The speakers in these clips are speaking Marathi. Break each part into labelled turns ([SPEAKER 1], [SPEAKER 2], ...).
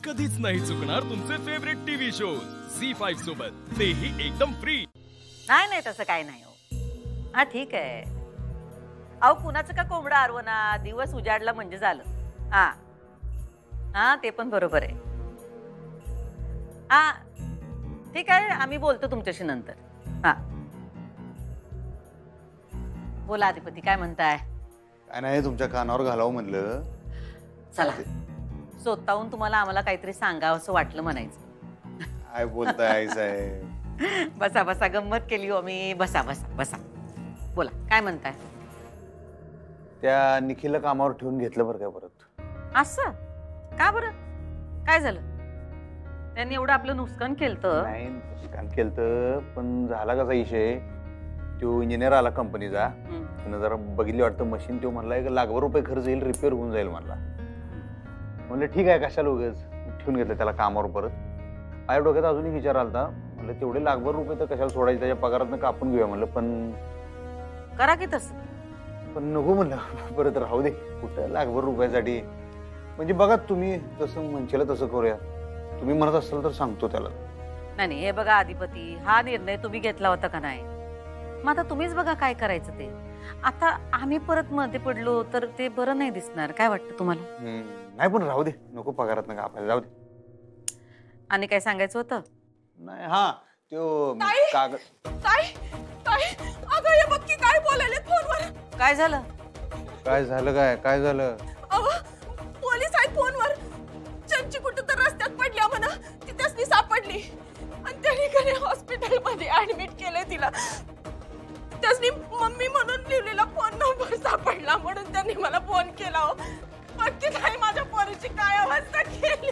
[SPEAKER 1] कधीच नाही चुकणार तुमचे फेवरेट टीव्ही शोज झी5 सोबत, तेही एकदम फ्री।
[SPEAKER 2] नाही नाही तसं काय नाही हो। हा ठीक आहे। अहो कुणाचं का कोंबडा आरवना, दिवस उजाडला म्हणजे झालं। हा हा ते पण बरोबर आहे। हा ठीक आहे, आम्ही बोलतो तुमच्याशी नंतर। हा बोला अधिपती, काय म्हणताय?
[SPEAKER 3] काय नाही, तुमच्या कानावर घालावं म्हणलं।
[SPEAKER 2] चला, स्वतःहून तुम्हाला आम्हाला काहीतरी सांगावं असं वाटलं म्हणायचं।
[SPEAKER 3] काय बोलताय साहेब?
[SPEAKER 2] बसा बसा, गंमत केली हो मी। बसा बसा बसा, बोला काय म्हणताय?
[SPEAKER 3] त्या निखिलला कामावर ठेवून घेतलं बरं काय परत?
[SPEAKER 2] असं का बरं? काय झालं? त्यांनी एवढं आपलं नुकसान केलं?
[SPEAKER 3] नाही नुकसान केलं, पण झाला कसा विषय, तो इंजिनियर आला कंपनीचा, त्यानं जरा बघितली वाटतं मशीन, तो म्हणला एक ₹1,00,000 खर्च येईल, रिपेअर होऊन जाईल म्हणला। म्हणलं ठीक आहे, कशाला उगाच ठेवून घेतलं त्याला कामावर परत। माझ्या डोक्यात अजूनही विचार आलता, म्हणलं तेवढे ₹1,00,000 तर कशाला सोडायचे, त्याच्या पगारातनं कापून घेऊया म्हणलं, पण
[SPEAKER 2] करा की तसं।
[SPEAKER 3] पण नको म्हणलं, परत राहू दे, कुठं ₹1,00,000साठी। म्हणजे बघा तुम्ही जसं म्हणशील तसं करूया, तुम्ही म्हणत असाल तर सांगतो त्याला।
[SPEAKER 2] नाही हे बघा अधिपती, हा निर्णय तुम्ही घेतला होता का नाही? मग आता तुम्हीच बघा काय करायचं ते। आता आम्ही परत मध्ये पडलो तर ते बरं नाही दिसणार, काय वाटतं तुम्हाला?
[SPEAKER 3] नाही पण राहू दे, नको पगारात नका आपल्याला, जाऊ दे।
[SPEAKER 2] आणि काय सांगायचं होतं?
[SPEAKER 3] नाही हा तो कागद।
[SPEAKER 4] काय काय अगं हे बघ की काय बोलायले फोनवर।
[SPEAKER 2] काय झालं?
[SPEAKER 3] काय झालं? काय झालं?
[SPEAKER 4] पोलीस आहेत फोनवर। चंची कुठं तर रस्त्यात पडल्या म्हणा, ती त्यासनी सापडली आणि त्यांनी कने हॉस्पिटल मध्ये ऍडमिट केलंय तिला। त्यासनी मम्मी म्हणून लिहिलेला फोन नंबर सापडला म्हणून त्यांनी मला फोन केला हो। बाकी काय माझ्या पोरीची काय अवस्था केली।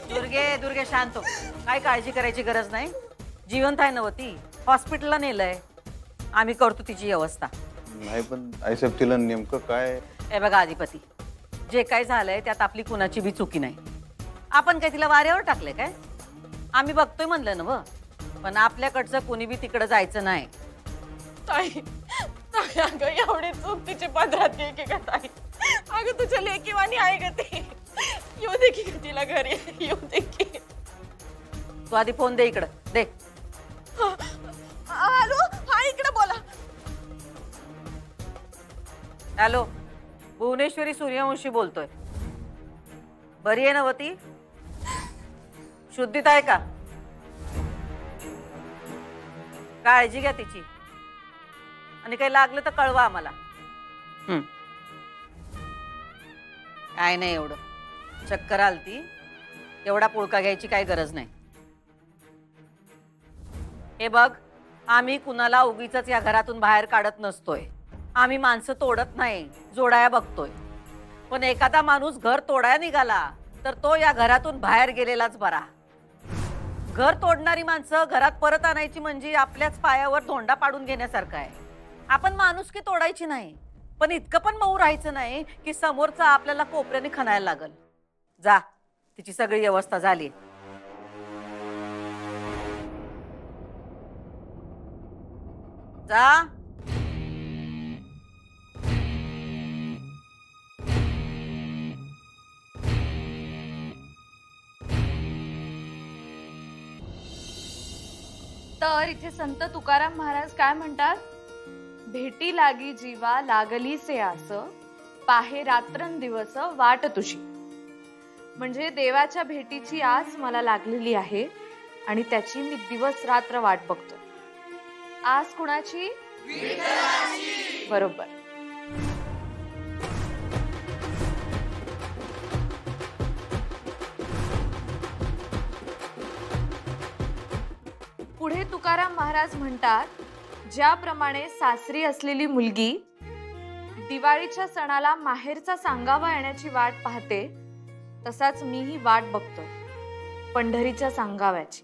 [SPEAKER 2] दुर्गे शांत हो, काय काळजी करायची गरज नाही। जिवंत आहे नव्हती, हॉस्पिटलला नेलंय, आम्ही करतो तिची व्यवस्था।
[SPEAKER 3] नाही पण आई साहेब, तिला नेमकं काय?
[SPEAKER 2] हे बघा अधिपती, जे काय झालंय त्यात आपली कुणाची बी चुकी नाही। आपण काय तिला वाऱ्यावर टाकले काय? आम्ही बघतोय म्हणलं ना व, पण आपल्याकडचं कोणी बी तिकडे जायचं नाही।
[SPEAKER 4] ताई ताई अगं एवढी चूक तिची पदरात घे की का ताई? अगं तुझ्या लेकीवाणी आहे ग ती, येऊ दे की तिला घरी, येऊ दे की।
[SPEAKER 2] तू आधी फोन दे इकडं, दे।
[SPEAKER 4] हॅलो, हा इकडे बोला।
[SPEAKER 2] हॅलो, भुवनेश्वरी सूर्यवंशी बोलतोय। बरी आहे नव्हती? शुद्धीत आहे का? काळजी घ्या तिची, आणि काही लागलं तर कळवा आम्हाला। काय नाही एवढं, चक्कर आलती, एवढा पुळका घ्यायची काही गरज नाही। हे बघ, आम्ही कुणाला उगीचच या घरातून बाहेर काढत नसतोय। आम्ही माणसं तोडत नाही, जोडाया बघतोय। पण एखादा माणूस घर तोडाया निघाला तर तो या घरातून बाहेर गेलेलाच बरा। घर तोडणारी माणसं घरात परत आणायची म्हणजे आपल्याच पायावर धोंडा पाडून घेण्यासारखं आहे। आपण माणुसकी तोडायची नाही, पण इतकं पण मऊ राहायचं नाही की समोरचा आपल्याला कोपऱ्याने खणायला लागल। जा, तिची सगळी व्यवस्था झाली। जा।
[SPEAKER 5] तर इथे संत तुकाराम महाराज काय म्हणतात? भेटी लागी जीवा लागली से आस, पाहे रात्रंदिवस वाट तुझी। म्हणजे देवाच्या भेटीची आस मला लागलेली आहे आणि त्याची मी दिवस रात्र वाट बघतोय। आस कुणाची? बरोबर। पुढे तुकाराम महाराज म्हणतात, ज्याप्रमाणे सासरी असलेली मुलगी दिवाळीच्या सणाला माहेरचा सांगावा येण्याची वाट पाहते, तसाच मीही वाट बघतोय पंढरीच्या सांगाव्याची।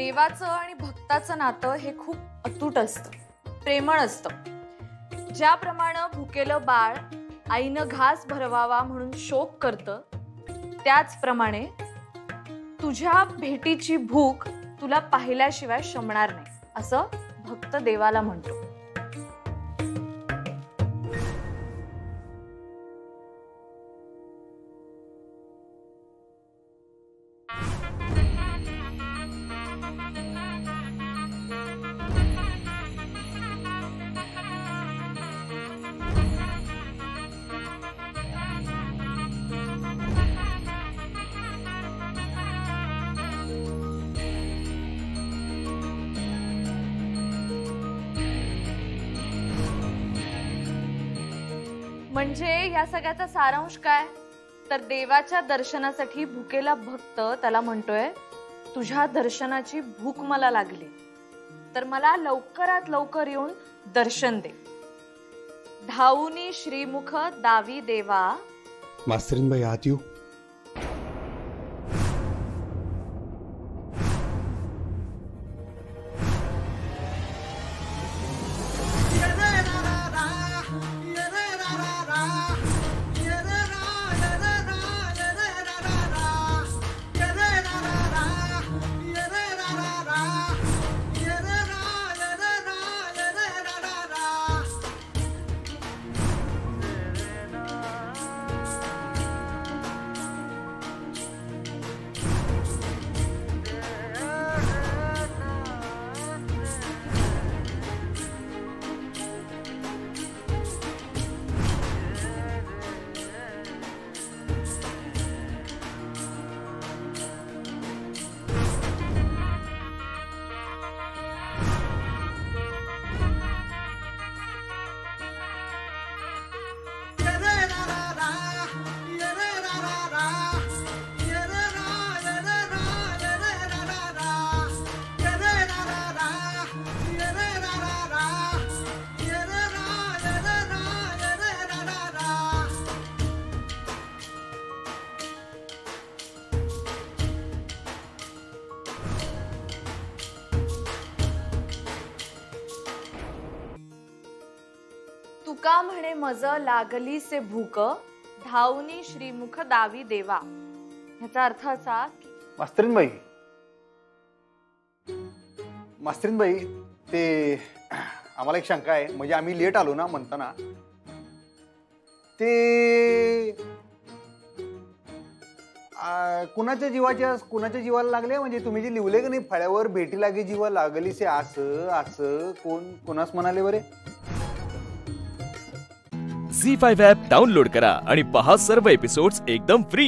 [SPEAKER 5] देवाचं आणि भक्ताचं नातं हे खूप अतूट असतं, प्रेमळ असतं. ज्याप्रमाणे भुकेलं बाळ आईनं घास भरवावा म्हणून शोक करतं, त्याचप्रमाणे तुझ्या भेटीची भूक तुला पाहिल्याशिवाय शमणार नाही, असं भक्त देवाला म्हणतो. म्हणजे या सगळ्याचा सारांश काय, तर देवाच्या दर्शनासाठी भुकेला भक्त त्याला म्हणतोय, तुझ्या दर्शनाची भूक मला लागली, तर मला लवकरात लवकर येऊन दर्शन दे. धावूनी श्रीमुख दावी देवा.
[SPEAKER 6] मास्तरीनबाई आत येऊ?
[SPEAKER 5] तुका म्हणे मज लागली से भूक, धावनी श्रीमुख दावी देवा. ह्याचा अर्थ असा की
[SPEAKER 3] मास्तरीनबाई ते आम्हाला एक शंका आहे, म्हणजे आम्ही लेट आलो ना म्हणताना, ते कुणाच्या जीवाला लागले, म्हणजे तुम्ही जे लिहिले की नाही फळ्यावर भेटी लागे जीवा लागली से, असं असं कोणास म्हणाले बरे?
[SPEAKER 1] झी5 ॲप डाउनलोड करा आणि पहा सर्व एपिसोड्स एकदम फ्री.